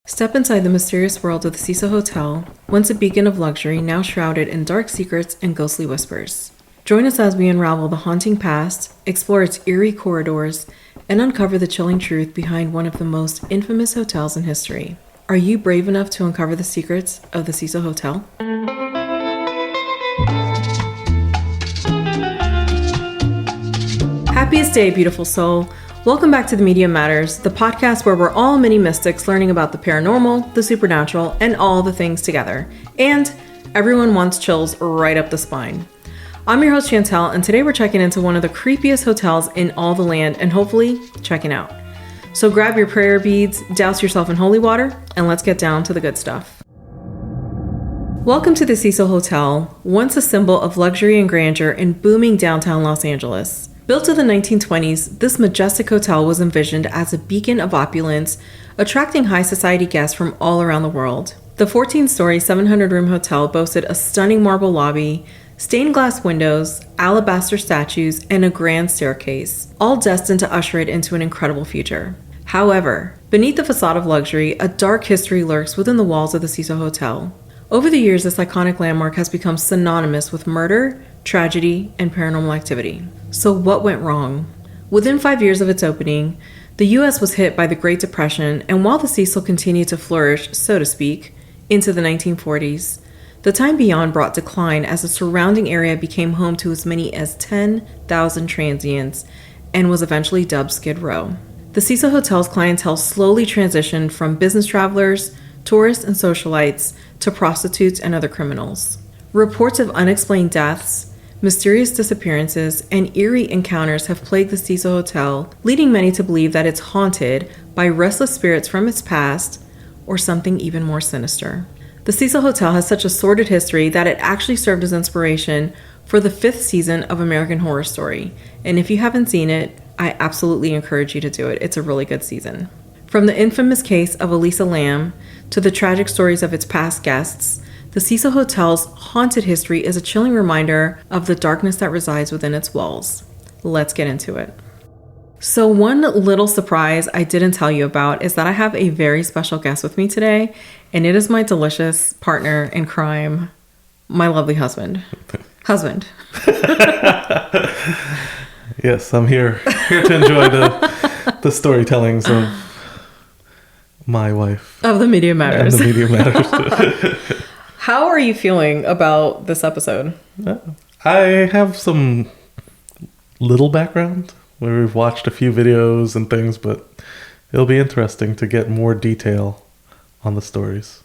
Step inside the mysterious world of the Cecil Hotel, once a beacon of luxury, now shrouded in dark secrets and ghostly whispers. Join us as we unravel the haunting past, explore its eerie corridors, and uncover the chilling truth behind one of the most infamous hotels in history. Are you brave enough to uncover the secrets of the Cecil Hotel? Happiest day, beautiful soul. Welcome back to The Media Matters, the podcast where we're all mini mystics learning about the paranormal, the supernatural, and all the things together. And everyone wants chills right up the spine. I'm your host, Shantel, and today we're checking into one of the creepiest hotels in all the land and hopefully checking out. So grab your prayer beads, douse yourself in holy water, and let's get down to the good stuff. Welcome to the Cecil Hotel, once a symbol of luxury and grandeur in booming downtown Los Angeles. Built in the 1920s, this majestic hotel was envisioned as a beacon of opulence, attracting high society guests from all around the world. The 14-story, 700-room hotel boasted a stunning marble lobby, stained glass windows, alabaster statues, and a grand staircase, all destined to usher it into an incredible future. However, beneath the facade of luxury, a dark history lurks within the walls of the Cecil Hotel. Over the years, this iconic landmark has become synonymous with murder, tragedy, and paranormal activity. So what went wrong? Within 5 years of its opening, the U.S. was hit by the Great Depression, and while the Cecil continued to flourish, so to speak, into the 1940s, the time beyond brought decline as the surrounding area became home to as many as 10,000 transients and was eventually dubbed Skid Row. The Cecil Hotel's clientele slowly transitioned from business travelers, tourists, and socialites to prostitutes and other criminals. Reports of unexplained deaths, mysterious disappearances, and eerie encounters have plagued the Cecil Hotel, leading many to believe that it's haunted by restless spirits from its past or something even more sinister. The Cecil Hotel has such a sordid history that it actually served as inspiration for the 5th season of American Horror Story. And if you haven't seen it, I absolutely encourage you to do it. It's a really good season. From the infamous case of Elisa Lam to the tragic stories of its past guests, the Cecil Hotel's haunted history is a chilling reminder of the darkness that resides within its walls. Let's get into it. So one little surprise I didn't tell you about is that I have a very special guest with me today, and it is my delicious partner in crime, my lovely husband. Yes, I'm here to enjoy the storytellings of my wife. Of The Media Matters. And The Media Matters. How are you feeling about this episode? I have some little background where we've watched a few videos and things, but it'll be interesting to get more detail on the stories.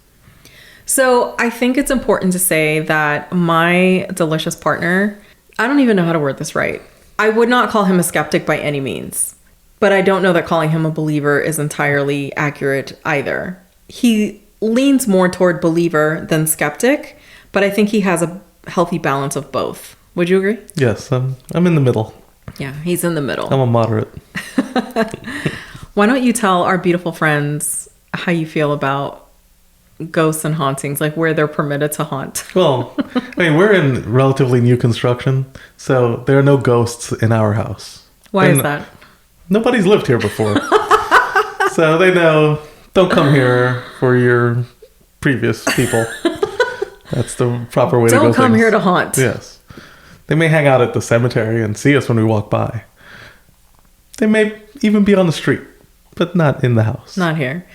So I think it's important to say that my delicious partner, I don't even know how to word this right. I would not call him a skeptic by any means, but I don't know that calling him a believer is entirely accurate either. He leans more toward believer than skeptic, but I think he has a healthy balance of both. Would you agree? Yes, I'm in the middle. Yeah, he's in the middle. I'm a moderate. Why don't you tell our beautiful friends how you feel about ghosts and hauntings, like where they're permitted to haunt? Well, I mean, we're in relatively new construction, so there are no ghosts in our house. Why is that? Nobody's lived here before. So they know, don't come here for your previous people. That's the proper way to go. Don't come here to haunt. Yes. They may hang out at the cemetery and see us when we walk by. They may even be on the street, but not in the house. Not here.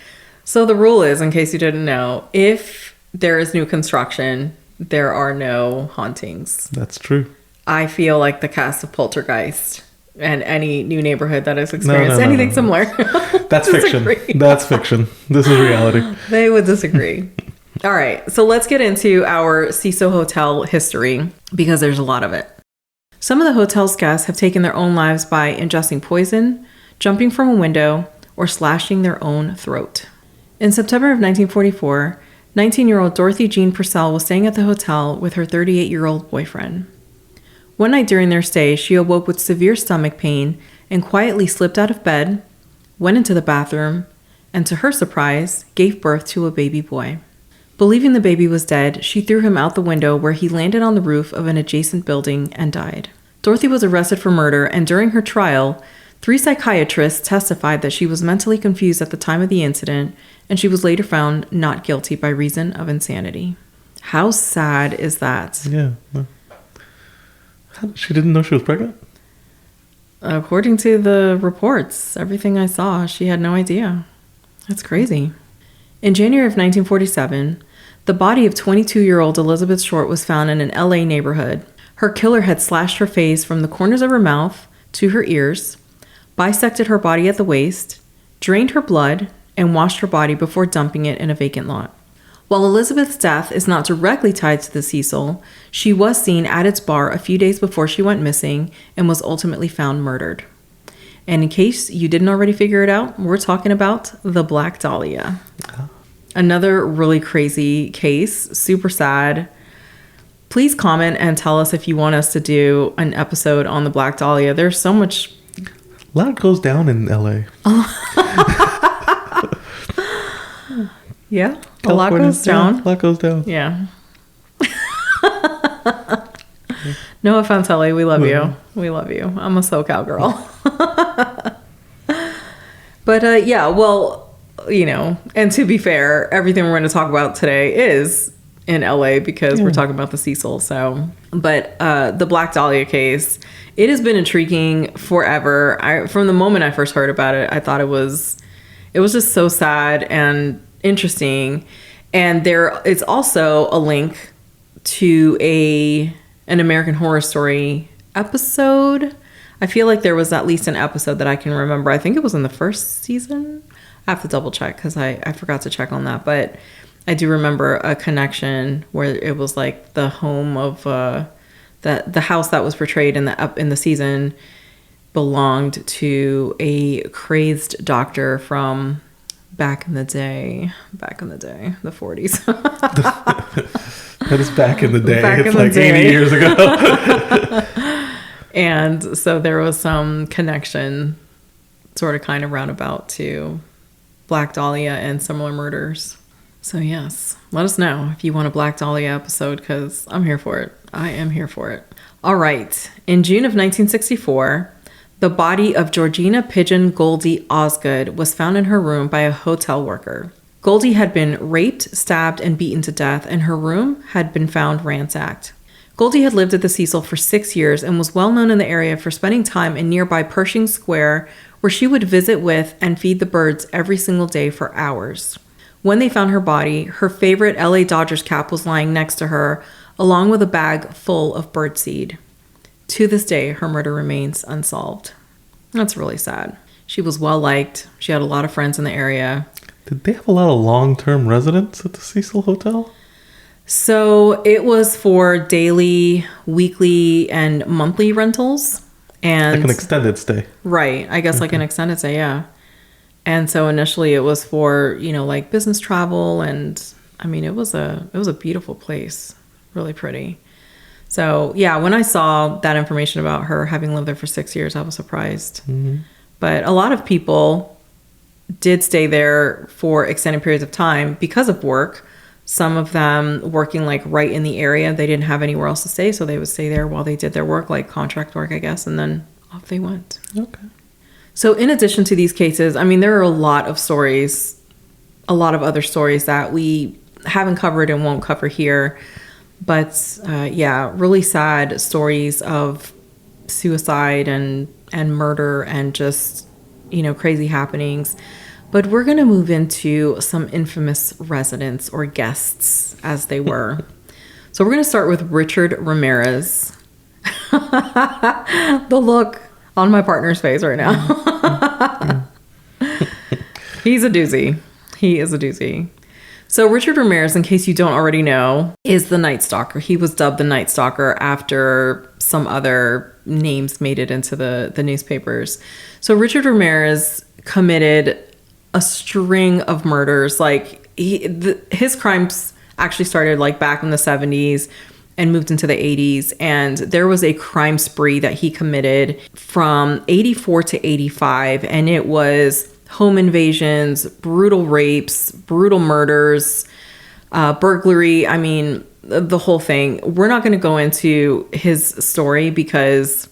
So the rule is, in case you didn't know, if there is new construction, there are no hauntings. That's true. I feel like the cast of Poltergeist and any new neighborhood that has experienced anything similar. That's fiction. That's fiction. This is reality. They would disagree. All right, so let's get into our Cecil Hotel history because there's a lot of it. Some of the hotel's guests have taken their own lives by ingesting poison, jumping from a window, or slashing their own throat. In September of 1944, 19-year-old Dorothy Jean Purcell was staying at the hotel with her 38-year-old boyfriend. One night during their stay, she awoke with severe stomach pain and quietly slipped out of bed, went into the bathroom, and to her surprise, gave birth to a baby boy. Believing the baby was dead, she threw him out the window where he landed on the roof of an adjacent building and died. Dorothy was arrested for murder, and during her trial, 3 psychiatrists testified that she was mentally confused at the time of the incident, and she was later found not guilty by reason of insanity. How sad is that? Yeah. She didn't know she was pregnant? According to the reports, everything I saw, she had no idea. That's crazy. In January of 1947, the body of 22-year-old Elizabeth Short was found in an LA neighborhood. Her killer had slashed her face from the corners of her mouth to her ears, bisected her body at the waist, drained her blood, and washed her body before dumping it in a vacant lot. While Elizabeth's death is not directly tied to the Cecil, she was seen at its bar a few days before she went missing and was ultimately found murdered. And in case you didn't already figure it out, we're talking about the Black Dahlia. Another really crazy case, super sad. Please comment and tell us if you want us to do an episode on the Black Dahlia. There's so much. A lot goes down in LA. Yeah, a lot goes down. Yeah, a lot goes down. Yeah. No offense, LA. We love you. We love you. I'm a SoCal girl. But yeah, well, you know, and to be fair, everything we're going to talk about today is in LA because we're talking about the Cecil. So, but the Black Dahlia case, it has been intriguing forever. From the moment I first heard about it, I thought it was just so sad and interesting. And there is also a link to an American Horror Story episode. I feel like there was at least an episode that I can remember. I think it was in the first season. I have to double check because I forgot to check on that. But I do remember a connection where it was like the home of the house that was portrayed in the season belonged to a crazed doctor from back in the day, the 40s. That is back in the day. Back it's like 80 years ago. And so there was some connection sort of kind of roundabout to Black Dahlia and similar murders. So yes, let us know if you want a Black Dahlia episode because I'm here for it. I am here for it. All right. In June of 1964, the body of Georgina Pigeon Goldie Osgood was found in her room by a hotel worker. Goldie had been raped, stabbed, and beaten to death, and her room had been found ransacked. Goldie had lived at the Cecil for 6 years and was well known in the area for spending time in nearby Pershing Square, where she would visit with and feed the birds every single day for hours. When they found her body, her favorite LA Dodgers cap was lying next to her, along with a bag full of birdseed. To this day, her murder remains unsolved. That's really sad. She was well liked. She had a lot of friends in the area. Did they have a lot of long-term residents at the Cecil Hotel? So it was for daily, weekly, and monthly rentals. And like an extended stay. Right. I guess like an extended stay, yeah. And so initially it was for, like business travel. And I mean, it was a beautiful place. Really pretty. So yeah, when I saw that information about her having lived there for 6 years, I was surprised. Mm-hmm. But a lot of people did stay there for extended periods of time because of work. Some of them working like right in the area. They didn't have anywhere else to stay, so they would stay there while they did their work, like contract work, I guess, and then off they went. Okay. So in addition to these cases, I mean, there are a lot of stories, a lot of other stories that we haven't covered and won't cover here. But yeah, really sad stories of suicide and murder and just, crazy happenings. But we're going to move into some infamous residents or guests as they were. So we're going to start with Richard Ramirez. The look on my partner's face right now. He's a doozy. He is a doozy. So Richard Ramirez, in case you don't already know, is the Night Stalker. He was dubbed the Night Stalker after some other names made it into the newspapers. So Richard Ramirez committed a string of murders. Like his crimes actually started like back in the 70s and moved into the 80s. And there was a crime spree that he committed from 84 to 85. And it was home invasions, brutal rapes, brutal murders, burglary. I mean, the whole thing. We're not going to go into his story because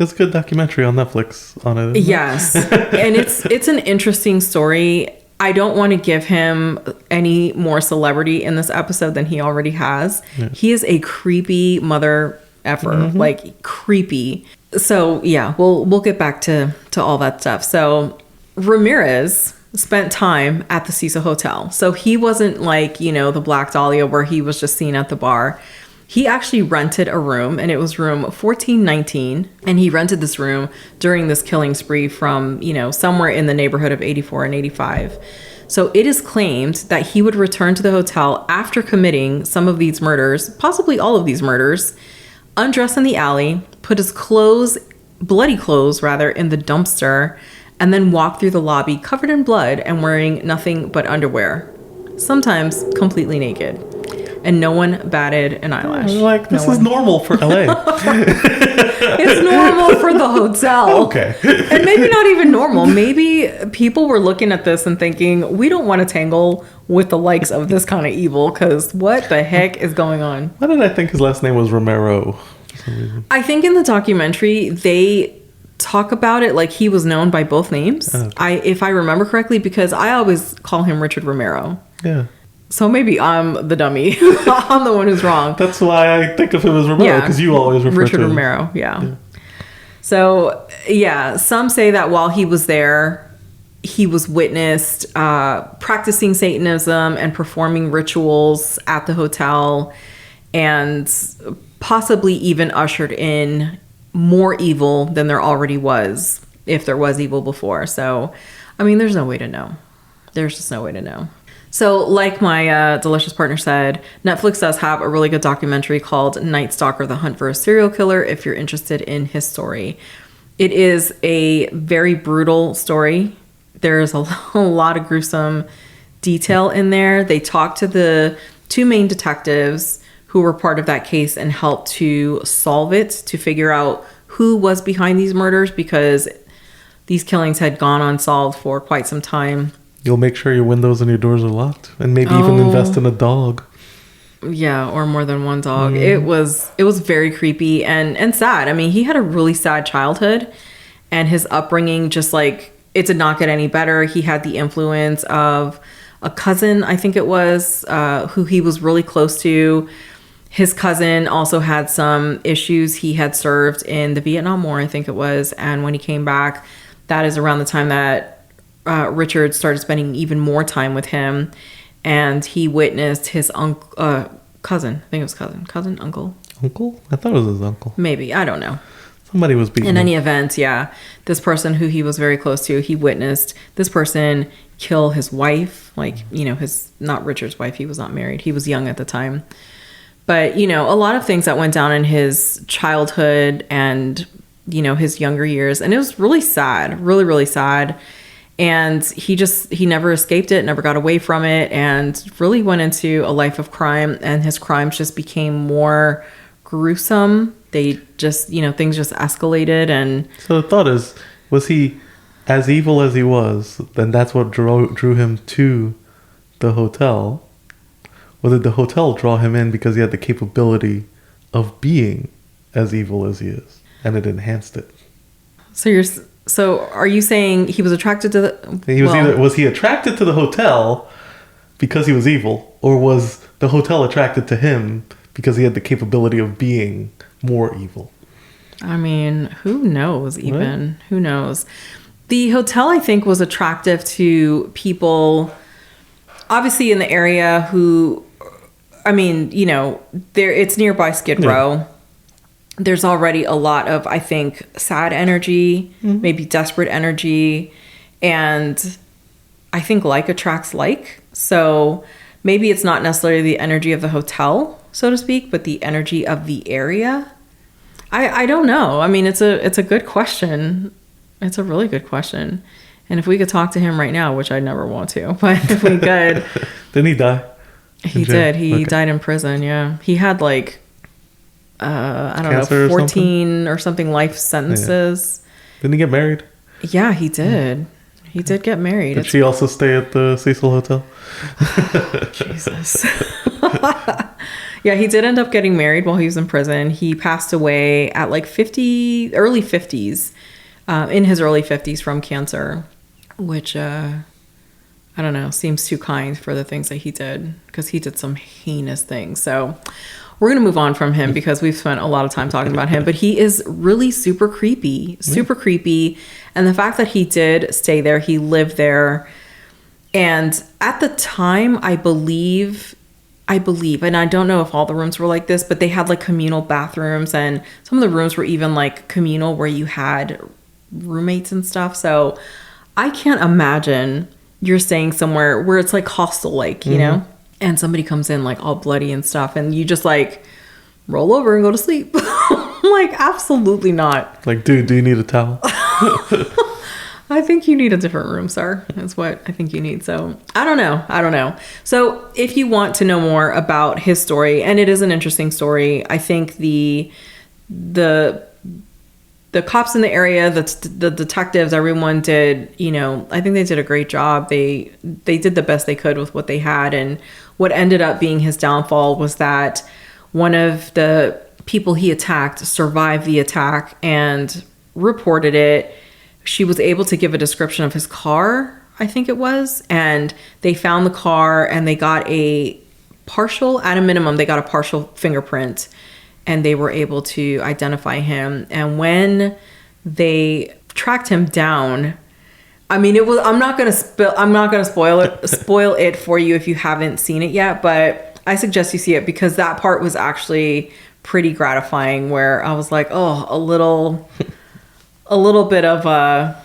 It's a good documentary on Netflix on it. Yes. And it's an interesting story. I don't want to give him any more celebrity in this episode than he already has. Yeah. He is a creepy mother effer, like creepy. So yeah, we'll get back to all that stuff. So Ramirez spent time at the Cecil Hotel. So he wasn't like, the Black Dahlia where he was just seen at the bar. He actually rented a room, and it was room 1419. And he rented this room during this killing spree from, somewhere in the neighborhood of 84 and 85. So it is claimed that he would return to the hotel after committing some of these murders, possibly all of these murders, undress in the alley, put his bloody clothes, in the dumpster, and then walk through the lobby covered in blood and wearing nothing but underwear, sometimes completely naked. And no one batted an eyelash. Like, this is normal for LA. It's normal for the hotel. Okay. And maybe not even normal. Maybe people were looking at this and thinking, we don't want to tangle with the likes of this kind of evil, because what the heck is going on? Why did I think his last name was Romero for some reason? I think in the documentary, they talk about it like he was known by both names. Okay. If I remember correctly, because I always call him Richard Romero. Yeah. So maybe I'm the dummy. I'm the one who's wrong. That's why I think of him as Romero, because you always refer Richard to him. Romero, yeah. So, yeah, some say that while he was there, he was witnessed practicing Satanism and performing rituals at the hotel, and possibly even ushered in more evil than there already was, if there was evil before. So, I mean, there's no way to know. There's just no way to know. So like my delicious partner said, Netflix does have a really good documentary called Night Stalker: The Hunt for a Serial Killer if you're interested in his story. It is a very brutal story. There's a lot of gruesome detail in there. They talk to the two main detectives who were part of that case and helped to solve it, to figure out who was behind these murders, because these killings had gone unsolved for quite some time. You'll make sure your windows and your doors are locked, and maybe even invest in a dog. Yeah, or more than one dog. It was very creepy and sad. I mean, he had a really sad childhood, and his upbringing just like it did not get any better. He had the influence of a cousin, I think it was, who he was really close to. His cousin also had some issues. He had served in the Vietnam War, I think it was, and when he came back, that is around the time that Richard started spending even more time with him, and he witnessed his cousin. I think it was cousin, uncle. Uncle? I thought it was his uncle. Maybe, I don't know. Somebody was beaten. In any event, yeah, this person who he was very close to, he witnessed this person kill his wife. Like, his not Richard's wife. He was not married. He was young at the time. But a lot of things that went down in his childhood and his younger years, and it was really sad, really, really sad. And he never escaped it, never got away from it, and really went into a life of crime. And his crimes just became more gruesome. They just, things just escalated. And so the thought is, was he as evil as he was? Then that's what drew him to the hotel. Or did the hotel draw him in because he had the capability of being as evil as he is, and it enhanced it? So are you saying he was attracted to the... Was he attracted to the hotel because he was evil, or was the hotel attracted to him because he had the capability of being more evil? I mean, who knows even? Right? Who knows? The hotel, I think, was attractive to people obviously in the area who, I mean, it's nearby Skid Row. Yeah. There's already a lot of, I think, sad energy, maybe desperate energy, and I think like attracts like. So maybe it's not necessarily the energy of the hotel, so to speak, but the energy of the area. I don't know. I mean, it's a good question. It's a really good question. And if we could talk to him right now, which I never want to, but if we could. Didn't he die? He did. He died in prison, yeah. He had like... I don't know, 14 or something life sentences. Yeah. Didn't he get married? Yeah, he did. He did get married. Did she also stay at the Cecil Hotel? Jesus. Yeah, he did end up getting married while he was in prison. He passed away at like early 50s, in his early 50s from cancer, which, I don't know, seems too kind for the things that he did, because he did some heinous things. So we're going to move on from him because we've spent a lot of time talking about him, but he is really super creepy. And the fact that he did stay there, he lived there. And at the time, I believe, and I don't know if all the rooms were like this, but they had like communal bathrooms, and some of the rooms were even like communal where you had roommates and stuff. So I can't imagine you're staying somewhere where it's like hostel, like, you know, and somebody comes in like all bloody and stuff, and you just like roll over and go to sleep. Like, absolutely not. Like, dude, do you need a towel? I think you need a different room, sir. That's what I think you need. So I don't know. So if you want to know more about his story, and it is an interesting story, I think the cops in the area, the detectives, everyone did, you know, I think they did a great job. They did the best they could with what they had. And what ended up being his downfall was that one of the people he attacked survived the attack and reported it. She was able to give a description of his car, I think it was, and they found the car, and they got at a minimum, they got a partial fingerprint, and they were able to identify him. And when they tracked him down, I mean, I'm not gonna spoil it for you if you haven't seen it yet, but I suggest you see it, because that part was actually pretty gratifying, where I was like, oh, a little bit of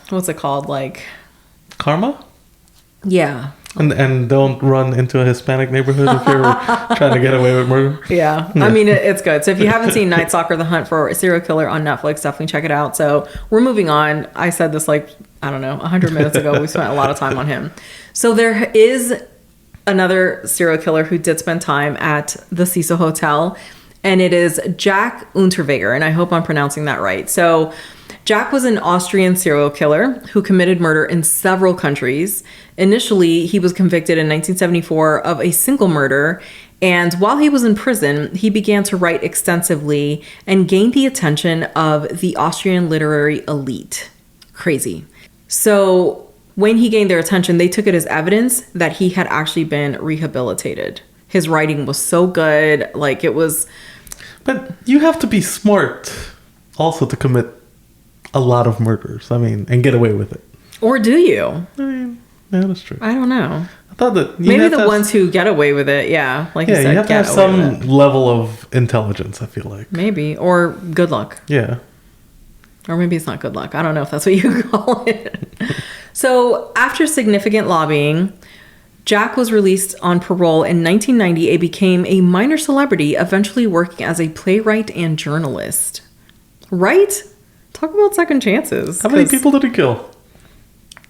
what's it called, like Karma? Yeah. And don't run into a Hispanic neighborhood if you're trying to get away with murder. Yeah. I mean, it's good. So if you haven't seen Night Stalker: The Hunt for a Serial Killer on Netflix, definitely check it out. So we're moving on. I said this like, I don't know, 100 minutes ago. We spent a lot of time on him. So there is another serial killer who did spend time at the Cecil Hotel, and it is Jack Unterweger, and I hope I'm pronouncing that right. So Jack was an Austrian serial killer who committed murder in several countries. Initially, he was convicted in 1974 of a single murder, and while he was in prison, he began to write extensively and gained the attention of the Austrian literary elite. Crazy. So when he gained their attention, they took it as evidence that he had actually been rehabilitated. His writing was so good, like it was... But you have to be smart also to commit a lot of murders, I mean, and get away with it. Or do you? I mean, yeah, that's true. I don't know. I thought that maybe the ones who get away with it, yeah. Like you said, you have to have some level of intelligence, I feel like. Maybe. Or good luck. Yeah. Or maybe it's not good luck. I don't know if that's what you call it. So after significant lobbying, Jack was released on parole in 1990 and became a minor celebrity, eventually working as a playwright and journalist. Right? Talk about second chances. How many people did he kill?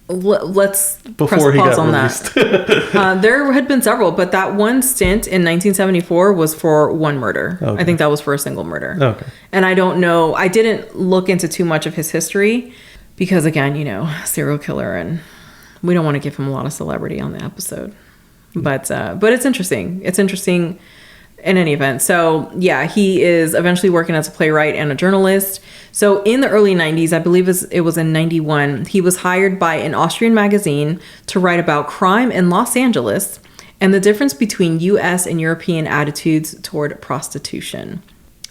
Let's before he got released. There had been several, but that one stint in 1974 was for one murder. Okay. I think that was for a single murder. Okay. And I don't know. I didn't look into too much of his history because, again, you know, serial killer, and we don't want to give him a lot of celebrity on the episode. But it's interesting. It's interesting in any event. So yeah, he is eventually working as a playwright and a journalist. So in the early 90s, I believe it was in 91, he was hired by an Austrian magazine to write about crime in Los Angeles and the difference between US and European attitudes toward prostitution.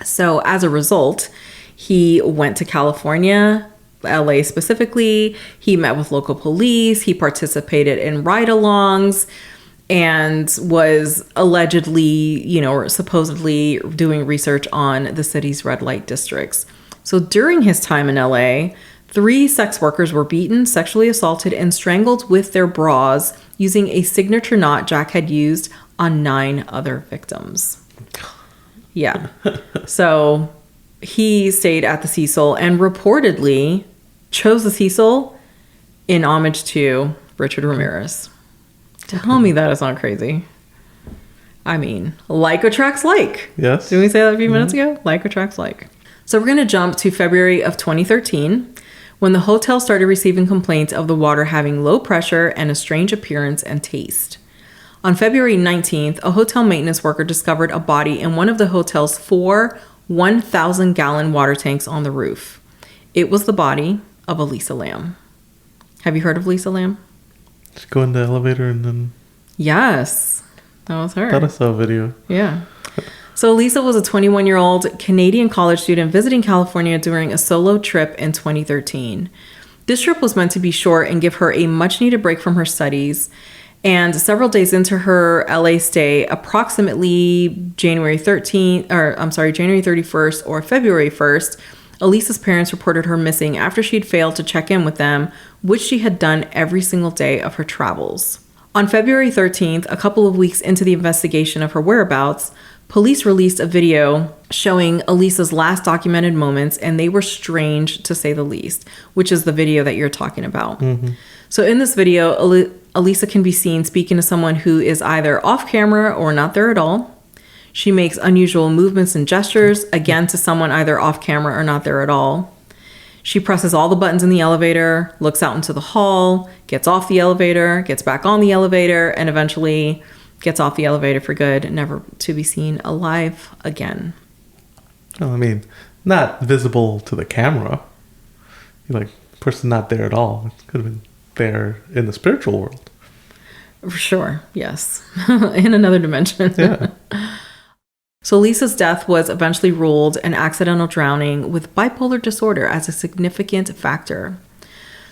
So as a result, he went to California, LA specifically. He met with local police. He participated in ride-alongs and was allegedly, you know, or supposedly doing research on the city's red light districts. So during his time in LA, 3 sex workers were beaten, sexually assaulted, and strangled with their bras using a signature knot Jack had used on 9 other victims. Yeah. So he stayed at the Cecil and reportedly chose the Cecil in homage to Richard Ramirez. Tell me that is not crazy. I mean, like attracts like. Yes. Did we say that a few minutes ago? Like attracts like. So we're going to jump to February of 2013 when the hotel started receiving complaints of the water having low pressure and a strange appearance and taste. On February 19th, a hotel maintenance worker discovered a body in one of the hotel's 4 1,000-gallon water tanks on the roof. It was the body of Elisa Lam. Have you heard of Lisa Lam? She go in the elevator and then... Yes, that was her. I thought I saw a video. Yeah. So Elisa was a 21-year-old Canadian college student visiting California during a solo trip in 2013. This trip was meant to be short and give her a much-needed break from her studies. And several days into her LA stay, approximately January 31st or February 1st, Elisa's parents reported her missing after she'd failed to check in with them, which she had done every single day of her travels. On February 13th, a couple of weeks into the investigation of her whereabouts, police released a video showing Elisa's last documented moments, and they were strange to say the least, which is the video that you're talking about. Mm-hmm. So in this video, Elisa can be seen speaking to someone who is either off camera or not there at all. She makes unusual movements and gestures, again, to someone either off camera or not there at all. She presses all the buttons in the elevator, looks out into the hall, gets off the elevator, gets back on the elevator, and eventually gets off the elevator for good, never to be seen alive again. Well, I mean, not visible to the camera. Like, person not there at all. It could have been there in the spiritual world. For sure, yes. In another dimension. Yeah. So Lisa's death was eventually ruled an accidental drowning with bipolar disorder as a significant factor.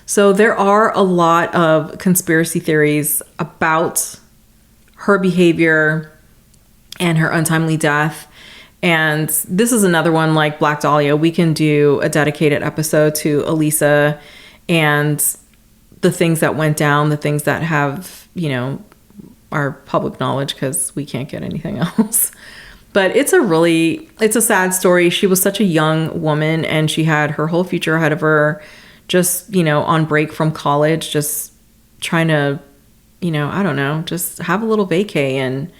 So there are a lot of conspiracy theories about her behavior and her untimely death. And this is another one like Black Dahlia. We can do a dedicated episode to Elisa and the things that went down, the things that have, are public knowledge because we can't get anything else. But it's a sad story. She was such a young woman and she had her whole future ahead of her, just, on break from college, just trying to, just have a little vacay and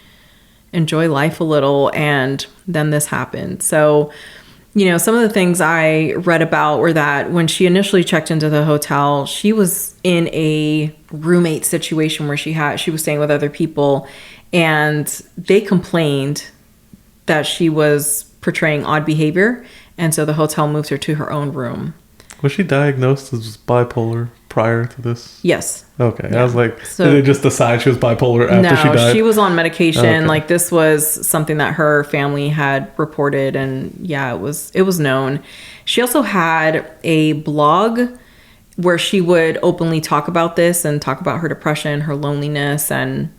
enjoy life a little. And then this happened. So, some of the things I read about were that when she initially checked into the hotel, she was in a roommate situation where she was staying with other people, and they complained that she was portraying odd behavior, and so the hotel moved her to her own room. Was she diagnosed as bipolar prior to this? Yes. Okay. Yeah. I was like, so, did they just decide she was bipolar after she died? No, she was on medication. Okay. Like, this was something that her family had reported, and yeah, it was known. She also had a blog where she would openly talk about this and talk about her depression, her loneliness, and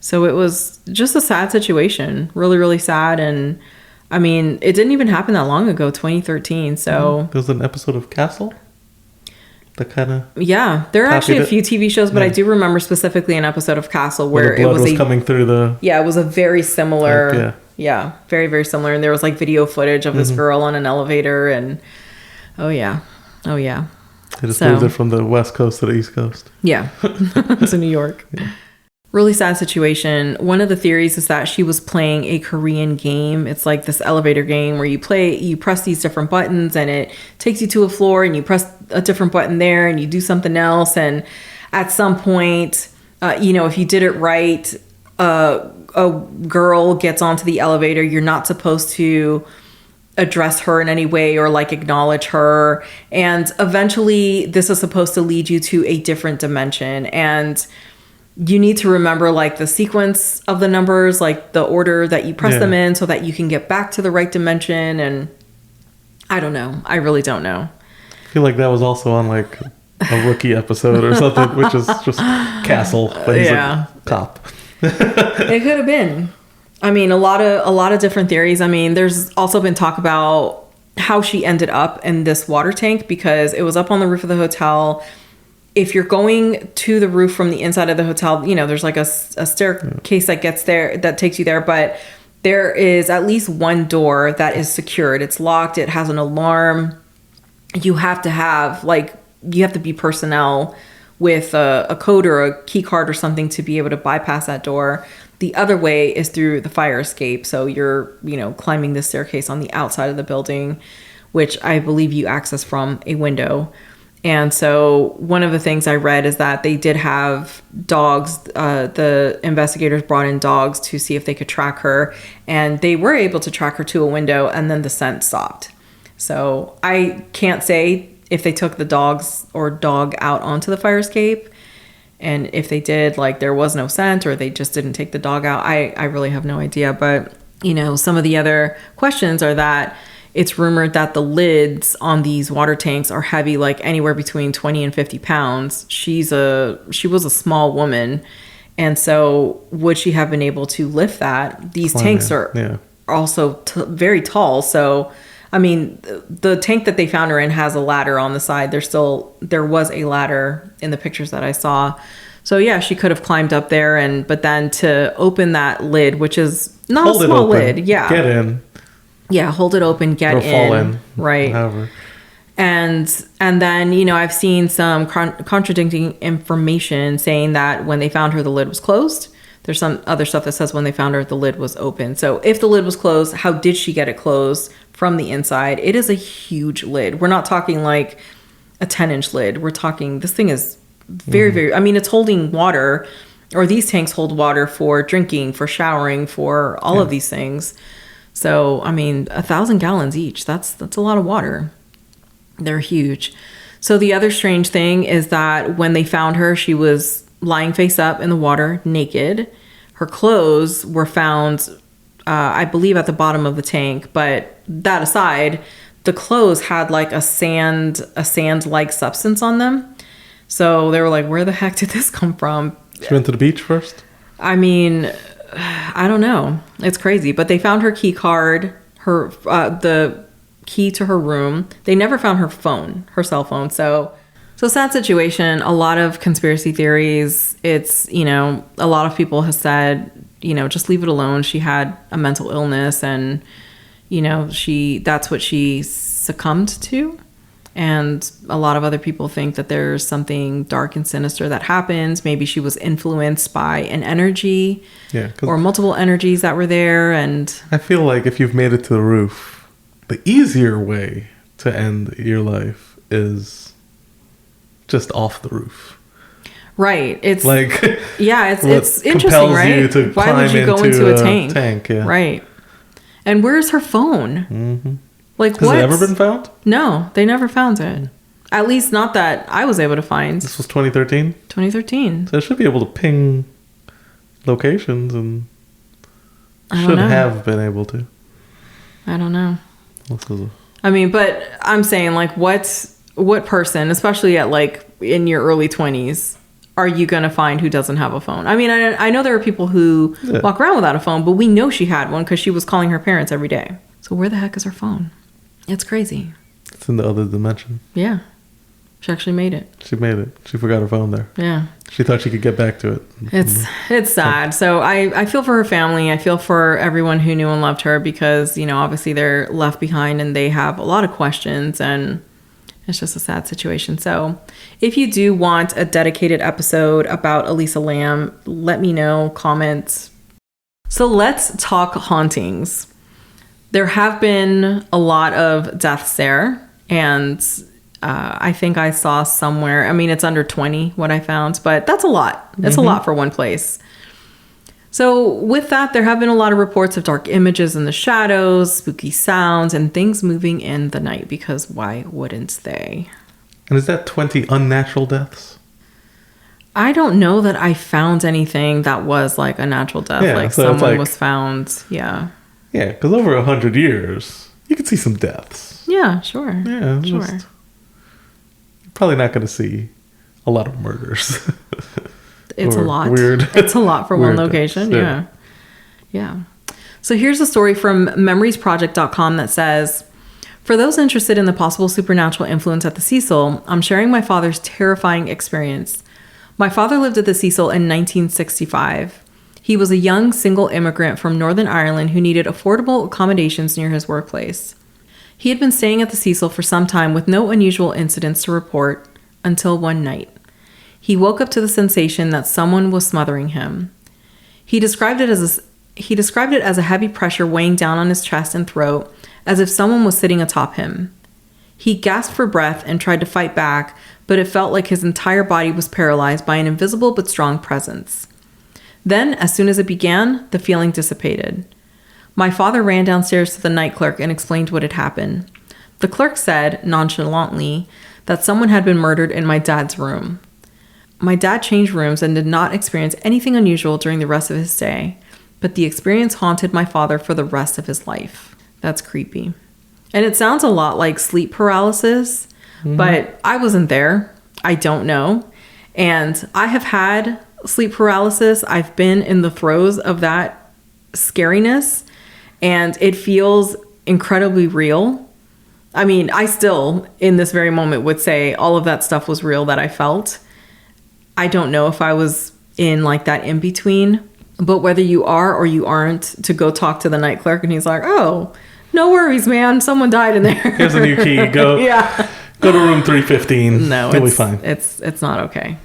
so it was just a sad situation, really, really sad. And I mean, it didn't even happen that long ago, 2013. So there was an episode of Castle that kind of there are actually a few TV shows, but I do remember specifically an episode of Castle where it was coming through the it was a very similar very, very similar, and there was like video footage of this girl on an elevator, and they just moved it from the West Coast to the East Coast to New York. Really sad situation. One of the theories is that she was playing a Korean game. It's like this elevator game where you press these different buttons and it takes you to a floor, and you press a different button there and you do something else. And at some point, if you did it right, a girl gets onto the elevator. You're not supposed to address her in any way or like acknowledge her. And eventually this is supposed to lead you to a different dimension. And you need to remember like the sequence of the numbers, like the order that you press them in so that you can get back to the right dimension. And I don't know. I really don't know. I feel like that was also on like a Rookie episode or something, which is just Castle, but he's a cop. It could have been. I mean, a lot of different theories. I mean, there's also been talk about how she ended up in this water tank because it was up on the roof of the hotel. If you're going to the roof from the inside of the hotel, there's like a staircase that gets there, that takes you there. But there is at least one door that is secured. It's locked. It has an alarm. You have to be personnel with a code or a key card or something to be able to bypass that door. The other way is through the fire escape. So you're, climbing the staircase on the outside of the building, which I believe you access from a window. And so one of the things I read is that they did have dogs. The investigators brought in dogs to see if they could track her. And they were able to track her to a window, and then the scent stopped. So I can't say if they took the dogs or dog out onto the fire escape. And if they did, like, there was no scent, or they just didn't take the dog out. I really have no idea. But, you know, some of the other questions are that it's rumored that the lids on these water tanks are heavy, like anywhere between 20 and 50 pounds. She was a small woman. And so would she have been able to lift that? These tanks are also very tall. So, I mean, the tank that they found her in has a ladder on the side. There was a ladder in the pictures that I saw. So yeah, she could have climbed up there, but then to open that lid, which is not a small lid. Yeah. Get in. Yeah, hold it open, get in. Or fall in. Right. However. And then, you know, I've seen some contradicting information saying that when they found her, the lid was closed. There's some other stuff that says when they found her, the lid was open. So if the lid was closed, how did she get it closed from the inside? It is a huge lid. We're not talking like a 10-inch lid. We're talking, this thing is very, very, I mean, it's holding water, or these tanks hold water for drinking, for showering, for all of these things. So, I mean, 1,000 gallons each. That's a lot of water. They're huge. So the other strange thing is that when they found her, she was lying face up in the water, naked. Her clothes were found, I believe, at the bottom of the tank. But that aside, the clothes had like a sand-like substance on them. So they were like, where the heck did this come from? She went to the beach first? I mean, I don't know. It's crazy. But they found her key card, the key to her room. They never found her phone, her cell phone. So sad situation. A lot of conspiracy theories. It's, you know, a lot of people have said, you know, just leave it alone. She had a mental illness, and, you know, that's what she succumbed to. And a lot of other people think that there's something dark and sinister that happens. Maybe she was influenced by an energy, or multiple energies that were there. And I feel like if you've made it to the roof, the easier way to end your life is just off the roof. Right. It's like, it's interesting, right? Why would you go into a tank? Right. And where's her phone? Mm-hmm. Like, has it ever been found? No, they never found it. At least not that I was able to find. This was 2013? 2013. So it should be able to ping locations, and should have been able to. I don't know. I mean, but I'm saying, like, what person, especially at like in your early 20s, are you going to find who doesn't have a phone? I mean, I know there are people who walk around without a phone, but we know she had one because she was calling her parents every day. So where the heck is her phone? It's crazy. It's in the other dimension. Yeah. She actually made it. She made it. She forgot her phone there. Yeah. She thought she could get back to it. It's sad. So I feel for her family. I feel for everyone who knew and loved her, because, you know, obviously they're left behind and they have a lot of questions, and it's just a sad situation. So if you do want a dedicated episode about Elisa Lam, let me know, comment. So let's talk hauntings. There have been a lot of deaths there, and I think I saw somewhere, I mean, it's under 20 what I found, but that's a lot. That's a lot for one place. So with that, there have been a lot of reports of dark images in the shadows, spooky sounds, and things moving in the night, because why wouldn't they? And is that 20 unnatural deaths? I don't know that I found anything that was like a natural death, like so someone was found. Yeah, because over 100 years, you could see some deaths. Yeah, sure. Yeah, sure. You're probably not going to see a lot of murders. It's a lot. Weird. It's a lot for one location. Deaths. Yeah. So here's a story from memoriesproject.com that says, for those interested in the possible supernatural influence at the Cecil, I'm sharing my father's terrifying experience. My father lived at the Cecil in 1965. He was a young single immigrant from Northern Ireland who needed affordable accommodations near his workplace. He had been staying at the Cecil for some time with no unusual incidents to report until one night. He woke up to the sensation that someone was smothering him. He described it as a heavy pressure weighing down on his chest and throat, as if someone was sitting atop him. He gasped for breath and tried to fight back, but it felt like his entire body was paralyzed by an invisible but strong presence. Then, as soon as it began, the feeling dissipated. My father ran downstairs to the night clerk and explained what had happened. The clerk said, nonchalantly, that someone had been murdered in my dad's room. My dad changed rooms and did not experience anything unusual during the rest of his stay, but the experience haunted my father for the rest of his life. That's creepy. And it sounds a lot like sleep paralysis, but I wasn't there. I don't know. And I have had sleep paralysis. I've been in the throes of that scariness, and it feels incredibly real. I mean, I still, in this very moment, would say all of that stuff was real that I felt. I don't know if I was in like that in between, but whether you are or you aren't, to go talk to the night clerk and he's like, oh, no worries, man. Someone died in there. Here's a new key. Go. Yeah. Go to room 315. No, it'll be fine. It's not okay.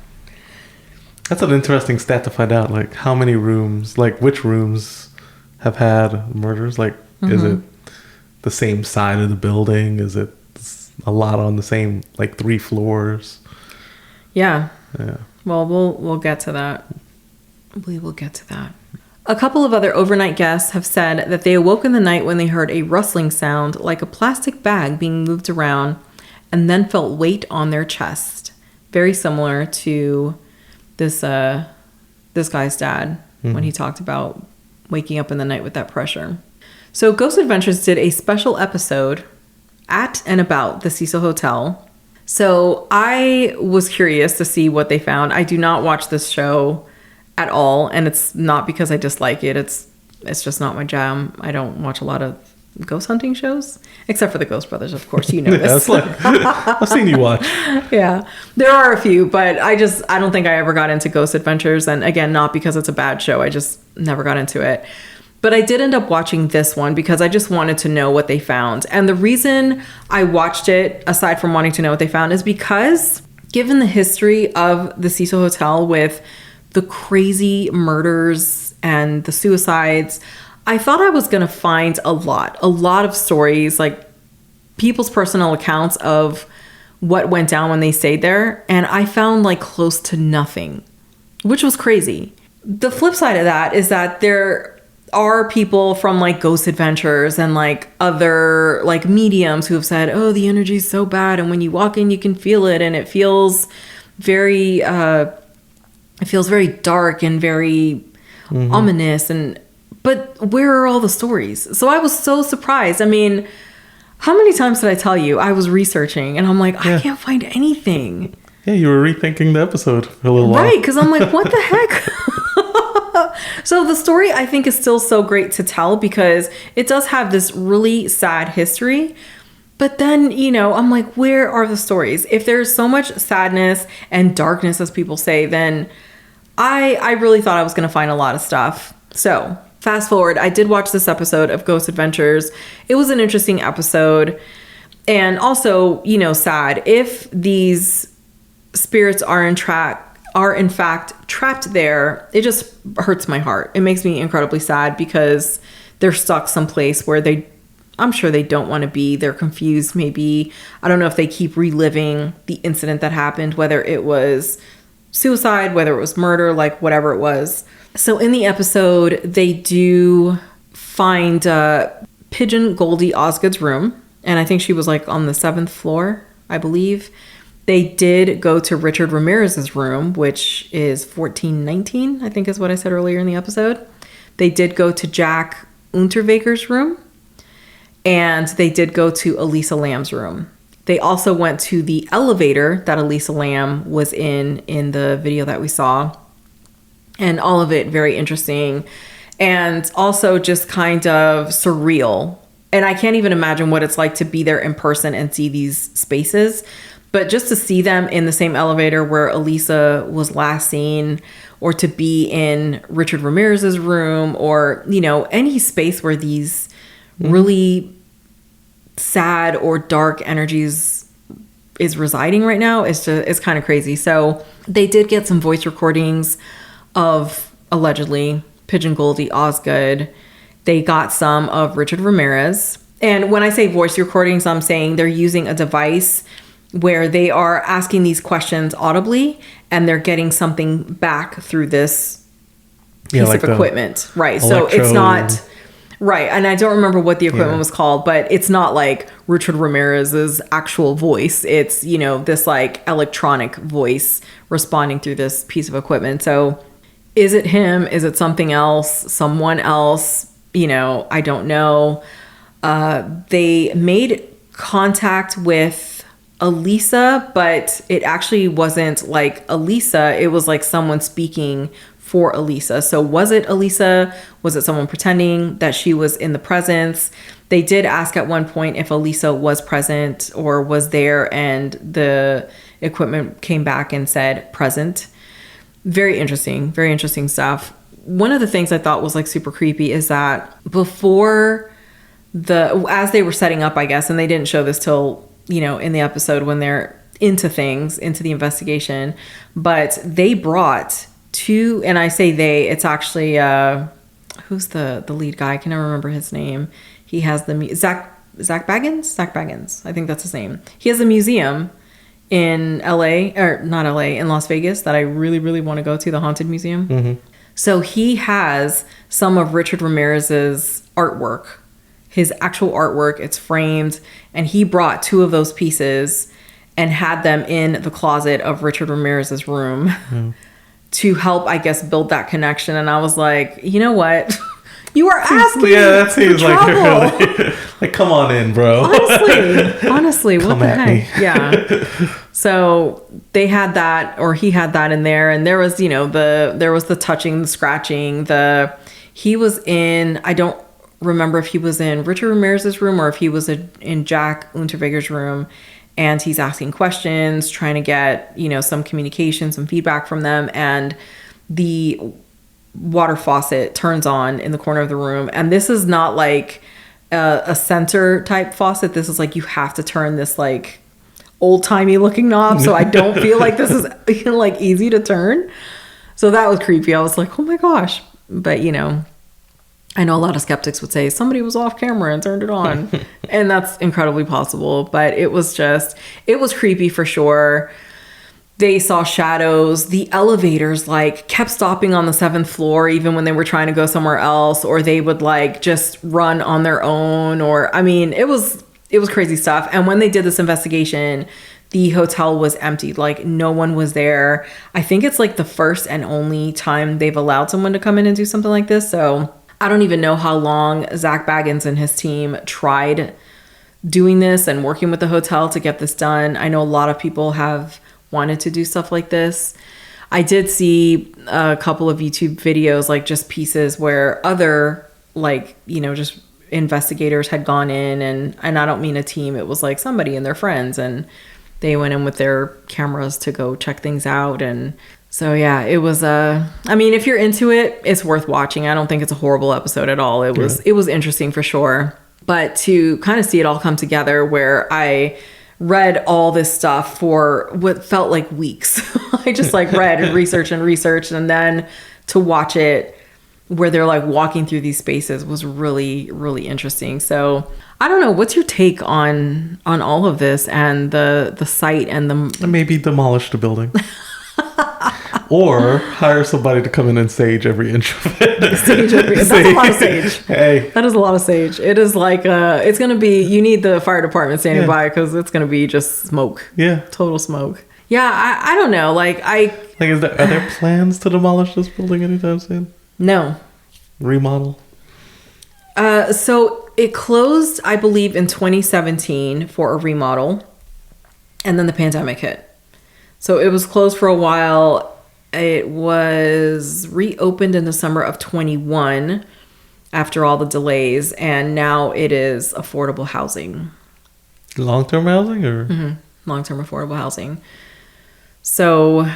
That's an interesting stat to find out. Like how many rooms, like which rooms have had murders? Like, is it the same side of the building? Is it a lot on the same, like 3 floors? Yeah. Yeah. Well, we'll get to that. We will get to that. A couple of other overnight guests have said that they awoke in the night when they heard a rustling sound like a plastic bag being moved around, and then felt weight on their chest. Very similar to this guy's dad when he talked about waking up in the night with that pressure. So Ghost Adventures did a special episode at and about the Cecil Hotel. So I was curious to see what they found. I do not watch this show at all, and it's not because I dislike it. It's just not my jam. I don't watch a lot of ghost hunting shows, except for the Ghost Brothers, of course. You know this. I've seen you watch. Yeah, there are a few, but I don't think I ever got into Ghost Adventures, and again, not because it's a bad show. I just never got into it. But I did end up watching this one because I just wanted to know what they found. And the reason I watched it, aside from wanting to know what they found, is because given the history of the Cecil Hotel with the crazy murders and the suicides, I thought I was going to find a lot of stories, like people's personal accounts of what went down when they stayed there. And I found like close to nothing, which was crazy. The flip side of that is that there are people from like Ghost Adventures and like other like mediums who have said, oh, the energy is so bad, and when you walk in you can feel it, and it feels very dark and very ominous. But where are all the stories? So I was so surprised. I mean, how many times did I tell you I was researching and I'm like, I can't find anything. Yeah, you were rethinking the episode for a little while. Right, because I'm like, what the heck? So the story, I think, is still so great to tell because it does have this really sad history. But then, you know, I'm like, where are the stories? If there's so much sadness and darkness, as people say, then I really thought I was going to find a lot of stuff. So fast forward, I did watch this episode of Ghost Adventures. It was an interesting episode. And also, you know, sad. If these spirits are in fact trapped there, it just hurts my heart. It makes me incredibly sad because they're stuck someplace where I'm sure they don't want to be. They're confused. Maybe, I don't know if they keep reliving the incident that happened, whether it was suicide, whether it was murder, like whatever it was. So in the episode, they do find Pigeon Goldie Osgood's room. And I think she was like on the 7th floor, I believe. They did go to Richard Ramirez's room, which is 1419, I think is what I said earlier in the episode. They did go to Jack Unterweger's room. And they did go to Elisa Lamb's room. They also went to the elevator that Elisa Lamb was in the video that we saw. And all of it very interesting. And also just kind of surreal. And I can't even imagine what it's like to be there in person and see these spaces. But just to see them in the same elevator where Elisa was last seen, or to be in Richard Ramirez's room, or, you know, any space where these really sad or dark energies is residing right now, it's kind of crazy. So they did get some voice recordings of, allegedly, Pigeon Goldie Osgood. They got some of Richard Ramirez. And when I say voice recordings, I'm saying they're using a device where they are asking these questions audibly and they're getting something back through this piece like of equipment. Right. So it's not... Right. And I don't remember what the equipment was called, but it's not like Richard Ramirez's actual voice. It's, you know, this like electronic voice responding through this piece of equipment. So is it him? Is it something else? Someone else? You know, I don't know. They made contact with Elisa, but it actually wasn't like Elisa. It was like someone speaking for Elisa. So was it Elisa? Was it someone pretending that she was in the presence? They did ask at one point if Elisa was present or was there, and the equipment came back and said present. Very interesting stuff. One of the things I thought was like super creepy is that before as they were setting up, I guess, and they didn't show this till, you know, in the episode when they're into the investigation, but they brought two, and I say they, it's actually who's the lead guy? I can never remember his name. He has the Zach Baggins. I think that's his name. He has a museum in LA, or not LA, in Las Vegas, that I really, really want to go to, the Haunted Museum. Mm-hmm. So he has some of Richard Ramirez's artwork, his actual artwork. It's framed, and he brought two of those pieces and had them in the closet of Richard Ramirez's room. Mm. To help, I guess, build that connection. And I was like, you know what? You are asking. Yeah, that seems like really, like, come on in, bro. Honestly, what the heck? Yeah. So they had that, or he had that in there, and there was, you know, there was the touching, the scratching, he was in, I don't remember if he was in Richard Ramirez's room or if he was in Jack Unterweger's room. And he's asking questions, trying to get, you know, some communication, some feedback from them. And the water faucet turns on in the corner of the room. And this is not like a center type faucet. This is like, you have to turn this like old timey looking knob. So I don't feel like this is like easy to turn. So that was creepy. I was like, oh my gosh. But, you know, I know a lot of skeptics would say somebody was off camera and turned it on. And that's incredibly possible. But it was creepy for sure. They saw shadows. The elevators like kept stopping on the 7th floor, even when they were trying to go somewhere else, or they would like just run on their own, or, I mean, it was crazy stuff. And when they did this investigation, the hotel was empty. Like, no one was there. I think it's like the first and only time they've allowed someone to come in and do something like this. So I don't even know how long Zach Baggins and his team tried doing this and working with the hotel to get this done. I know a lot of people have wanted to do stuff like this. I did see a couple of YouTube videos, like just pieces where other, like, you know, just investigators had gone in, and I don't mean a team, it was like somebody and their friends, and they went in with their cameras to go check things out. And so, yeah, it was, I mean, if you're into it, it's worth watching. I don't think it's a horrible episode at all. It was interesting for sure. But to kind of see it all come together, where I read all this stuff for what felt like weeks. I just like read and researched, and then to watch it where they're like walking through these spaces was really, really interesting. So I don't know, what's your take on all of this and the site and the... Maybe demolish the building. Or hire somebody to come in and sage every inch of it. That's a lot of sage. Hey. That is a lot of sage. It is like, it's going to be, you need the fire department standing by, because it's going to be just smoke. Yeah. Total smoke. Yeah, I don't know. Like, are there plans to demolish this building anytime soon? No. Remodel? So it closed, I believe, in 2017 for a remodel. And then the pandemic hit. So it was closed for a while. It was reopened in the summer of 21 after all the delays, and now it is affordable housing. Long-term housing, or? Mm-hmm. Long-term affordable housing. So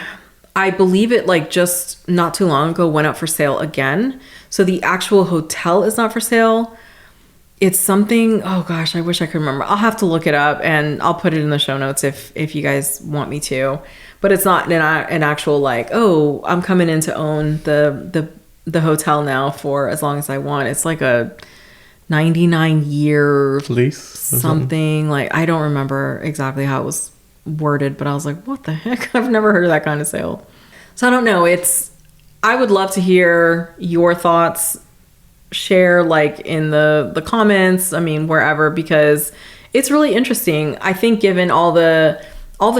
I believe it, like, just not too long ago went up for sale again. So the actual hotel is not for sale. It's something, oh gosh, I wish I could remember. I'll have to look it up, and I'll put it in the show notes if you guys want me to. But it's not an actual, like, oh, I'm coming in to own the hotel now for as long as I want. It's like a 99-year lease, something. Like, I don't remember exactly how it was worded, but I was like, what the heck? I've never heard of that kind of sale. So I don't know. I would love to hear your thoughts. Share like in the comments, I mean, wherever, because it's really interesting. I think given all the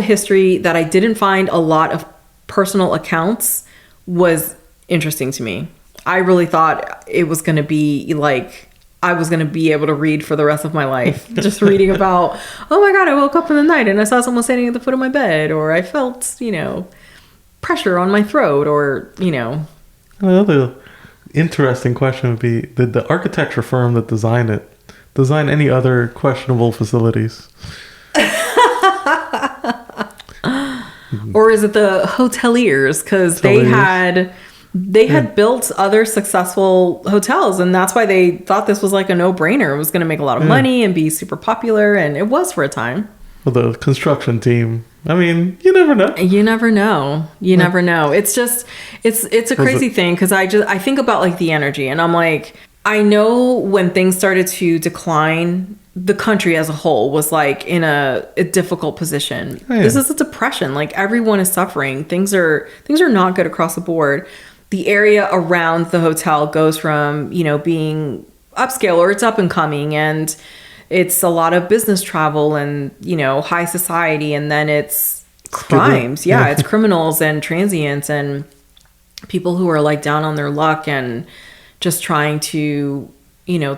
history, that I didn't find a lot of personal accounts was interesting to me. I really thought it was going to be like I was going to be able to read for the rest of my life, just reading about, oh my God, I woke up in the night and I saw someone standing at the foot of my bed, or I felt, pressure on my throat, or, Another interesting question would be, did the architecture firm that designed it design any other questionable facilities? Or is it the hoteliers? Because they had built other successful hotels, and that's why they thought this was like a no-brainer. It was going to make a lot of money and be super popular, and it was for a time. Well, the construction team, I mean, you never know. You never know. You never know. It's just, it's a crazy thing, because I think about like the energy, and I'm like, I know when things started to decline, the country as a whole was like in a difficult position. Oh, yeah. This is a depression. Like, everyone is suffering. Things are not good across the board. The area around the hotel goes from, being upscale, or it's up and coming, and it's a lot of business travel and, high society. And then it's crimes. Yeah, it's criminals and transients and people who are like down on their luck and just trying to,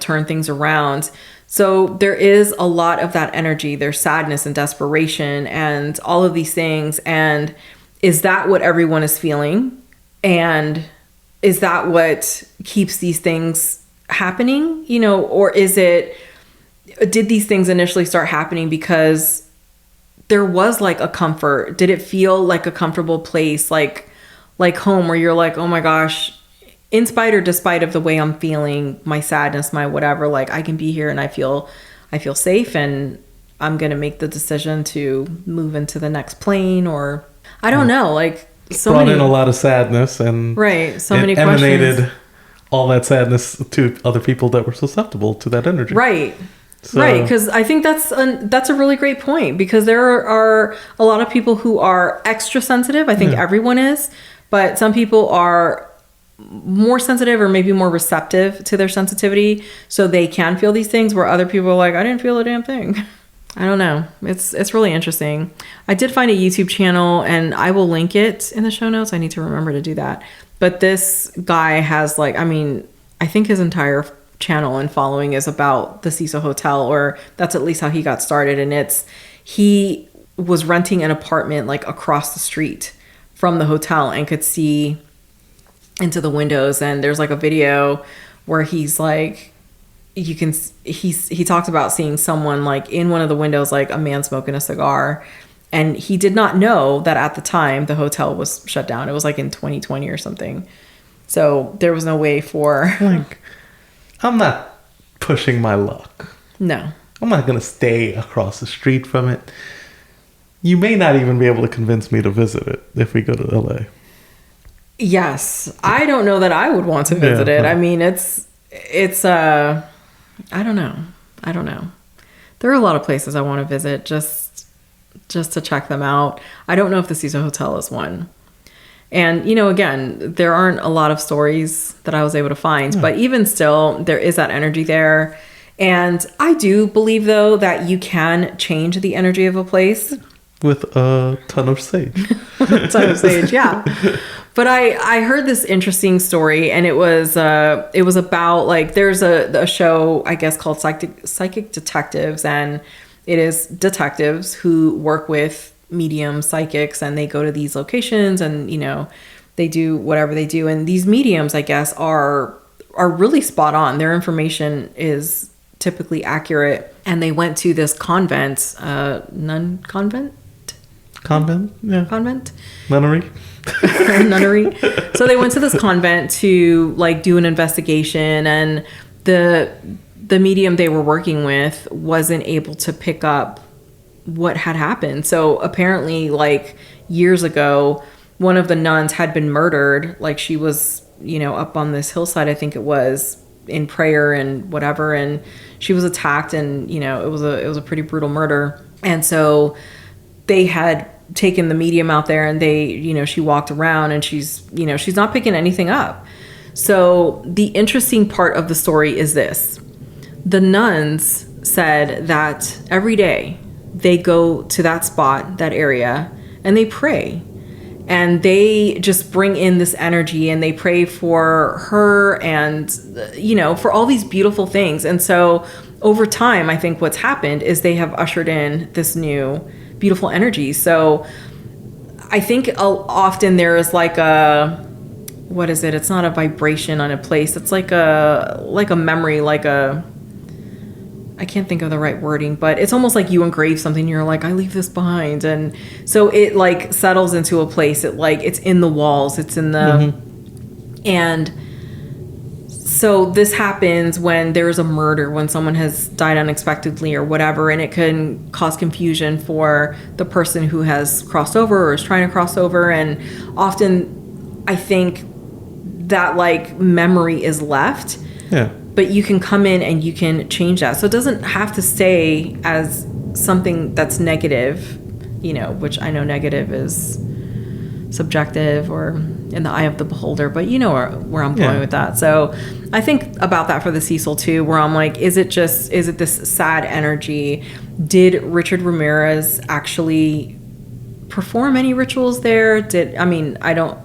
turn things around. So there is a lot of that energy. There's sadness and desperation and all of these things. And is that what everyone is feeling? And is that what keeps these things happening? Or did these things initially start happening because there was like a comfort? Did it feel like a comfortable place, like home, where you're like, oh my gosh, in spite or despite of the way I'm feeling, my sadness, my whatever, like I can be here and I feel safe, and I'm going to make the decision to move into the next plane, or I don't know, like brought in a lot of sadness, and so many emanated questions. All that sadness to other people that were susceptible to that energy. Right. Right, because I think that's a really great point, because there are a lot of people who are extra sensitive. I think everyone is, but some people are more sensitive or maybe more receptive to their sensitivity, so they can feel these things, where other people are like, I didn't feel a damn thing. I don't know. It's really interesting. I did find a YouTube channel, and I will link it in the show notes. I need to remember to do that. But this guy has I think his entire channel and following is about the Cecil Hotel, or that's at least how he got started. And he was renting an apartment like across the street from the hotel and could see into the windows. And there's like a video where he's like, he talks about seeing someone like in one of the windows, like a man smoking a cigar. And he did not know that at the time the hotel was shut down. It was like in 2020 or something. So there was no way for... Like, I'm not pushing my luck. No. I'm not going to stay across the street from it. You may not even be able to convince me to visit it if we go to LA. Yes. I don't know that I would want to visit it. I mean, it's I don't know. There are a lot of places I want to visit just to check them out. I don't know if the Cecil Hotel is one. And, again, there aren't a lot of stories that I was able to find, but even still, there is that energy there. And I do believe, though, that you can change the energy of a place. With a ton of sage. A ton of sage, yeah. But I heard this interesting story, and it was about, like, there's a show, I guess, called Psychic Detectives, and it is detectives who work with mediums, psychics, and they go to these locations, and they do whatever they do. And these mediums, I guess, are really spot on. Their information is typically accurate. And they went to this convent, convent, yeah, convent, nunnery. Nunnery. So they went to this convent to like do an investigation, and the medium they were working with wasn't able to pick up what had happened. So apparently, like years ago, one of the nuns had been murdered. Like she was, up on this hillside, I think it was, in prayer and whatever, and she was attacked, and it was a pretty brutal murder. And so they had taken the medium out there and she walked around and she's not picking anything up. So the interesting part of the story is this. The nuns said that every day they go to that spot, that area, and they pray. And they just bring in this energy and they pray for her and, for all these beautiful things. And so over time, I think what's happened is they have ushered in this new beautiful energy. So I think often there is like what is it? It's not a vibration on a place. It's like a memory, I can't think of the right wording, but it's almost like you engrave something and you're like, I leave this behind. And so it like settles into a place. It's in the walls. It's in the, and so this happens when there's a murder, when someone has died unexpectedly or whatever, and it can cause confusion for the person who has crossed over or is trying to cross over. And often I think that like memory is left. Yeah. But you can come in and you can change that. So it doesn't have to stay as something that's negative, which I know negative is subjective or in the eye of the beholder, but where I'm going with that. So I think about that for the Cecil too, where I'm like, is it this sad energy? Did Richard Ramirez actually perform any rituals there? I don't.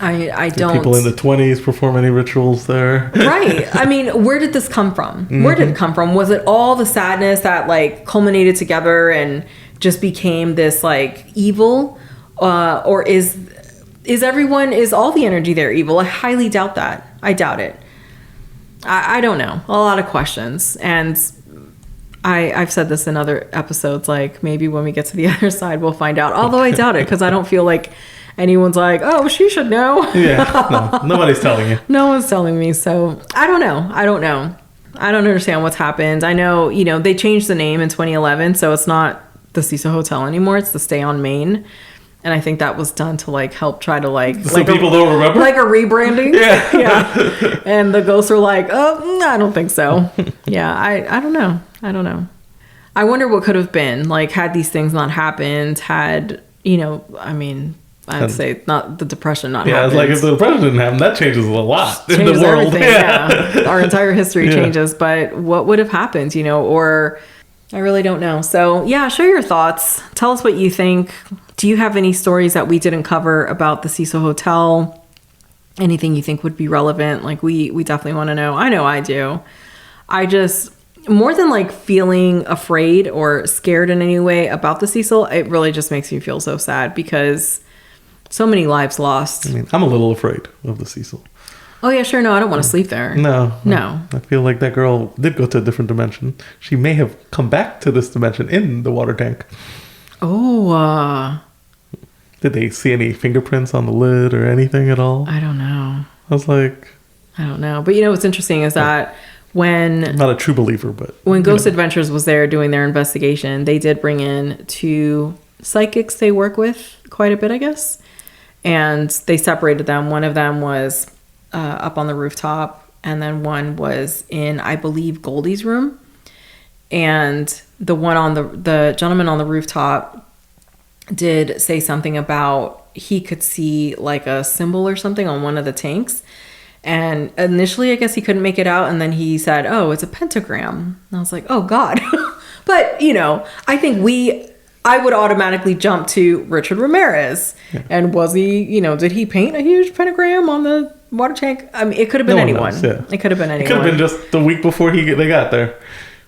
People in the 20s perform any rituals there? Right. I mean, where did this come from? Mm-hmm. Where did it come from? Was it all the sadness that like culminated together and just became this like evil? Or is all the energy there evil? I highly doubt that. I doubt it. I don't know. A lot of questions. And I've said this in other episodes, like maybe when we get to the other side, we'll find out. Although I doubt it because I don't feel like anyone's like, oh, she should know. Yeah, no, nobody's telling you. No one's telling me. So I don't know. I don't understand what's happened. I know, they changed the name in 2011. So it's not the Cecil Hotel anymore. It's the Stay on Main. And I think that was done to like help try to so people don't remember? Like a rebranding. Yeah. Yeah. And the ghosts were like, oh, I don't think so. Yeah. I don't know. I wonder what could have been like had these things not happened, I would say not the depression not happened. Yeah, it's like if the depression didn't happen, that changes a lot in the world. Everything, yeah. Our entire history changes, but what would have happened, or I really don't know. So yeah, share your thoughts. Tell us what you think. Do you have any stories that we didn't cover about the Cecil Hotel? Anything you think would be relevant? Like we definitely want to know. I know I do. I just, more than like feeling afraid or scared in any way about the Cecil, it really just makes me feel so sad because so many lives lost. I mean, I'm a little afraid of the Cecil. Oh, yeah, sure. No, I don't want to sleep there. No. I feel like that girl did go to a different dimension. She may have come back to this dimension in the water tank. Oh, Did they see any fingerprints on the lid or anything at all? I don't know. I was like, I don't know. But what's interesting is that when... I'm not a true believer, but... When Ghost Adventures was there doing their investigation, they did bring in 2 psychics they work with quite a bit, I guess. And they separated them. One of them was up on the rooftop, and then one was in, I believe, Goldie's room. And the one on the gentleman on the rooftop did say something about he could see like a symbol or something on one of the tanks. And initially, I guess he couldn't make it out. And then he said, oh, it's a pentagram. And I was like, oh, God. But, I think I would automatically jump to Richard Ramirez. Yeah. And was he, did he paint a huge pentagram on the water tank? I mean, it could have been anyone. Knows, yeah. It could have been anyone. It could have been just the week before they got there.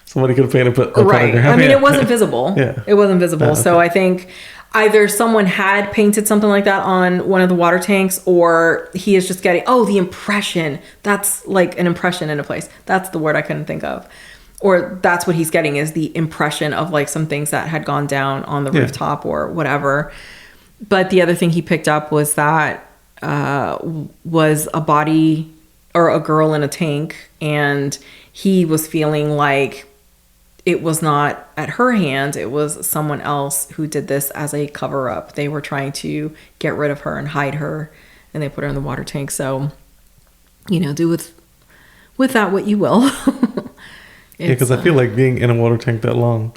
Somebody could have painted a right. pentagram. I mean, it wasn't visible. Yeah. It wasn't visible. Okay. So I think either someone had painted something like that on one of the water tanks, or he is just getting, the impression. That's like an impression in a place. That's the word I couldn't think of. Or that's what he's getting, is the impression of like some things that had gone down on the rooftop or whatever. But the other thing he picked up was that was a body or a girl in a tank, and he was feeling like it was not at her hand, it was someone else who did this as a cover up. They were trying to get rid of her and hide her, and they put her in the water tank. So, do with that what you will. Yeah, because I feel like being in a water tank that long,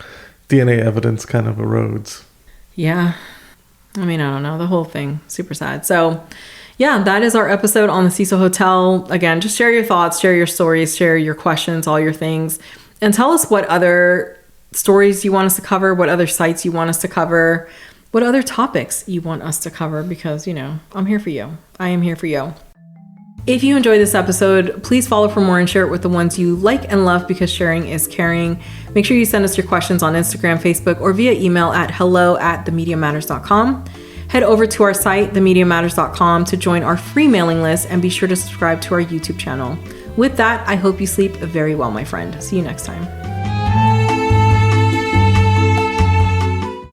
DNA evidence kind of erodes. Yeah. I mean, I don't know. The whole thing, super sad. So yeah, that is our episode on the Cecil Hotel. Again, just share your thoughts, share your stories, share your questions, all your things, and tell us what other stories you want us to cover, what other sites you want us to cover, what other topics you want us to cover, because, you know, I'm here for you. I am here for you. If you enjoyed this episode, please follow for more and share it with the ones you like and love, because sharing is caring. Make sure you send us your questions on Instagram, Facebook, or via email at hello@themediamatters.com. Head over to our site, themediamatters.com, to join our free mailing list, and be sure to subscribe to our YouTube channel. With that, I hope you sleep very well, my friend. See you next time.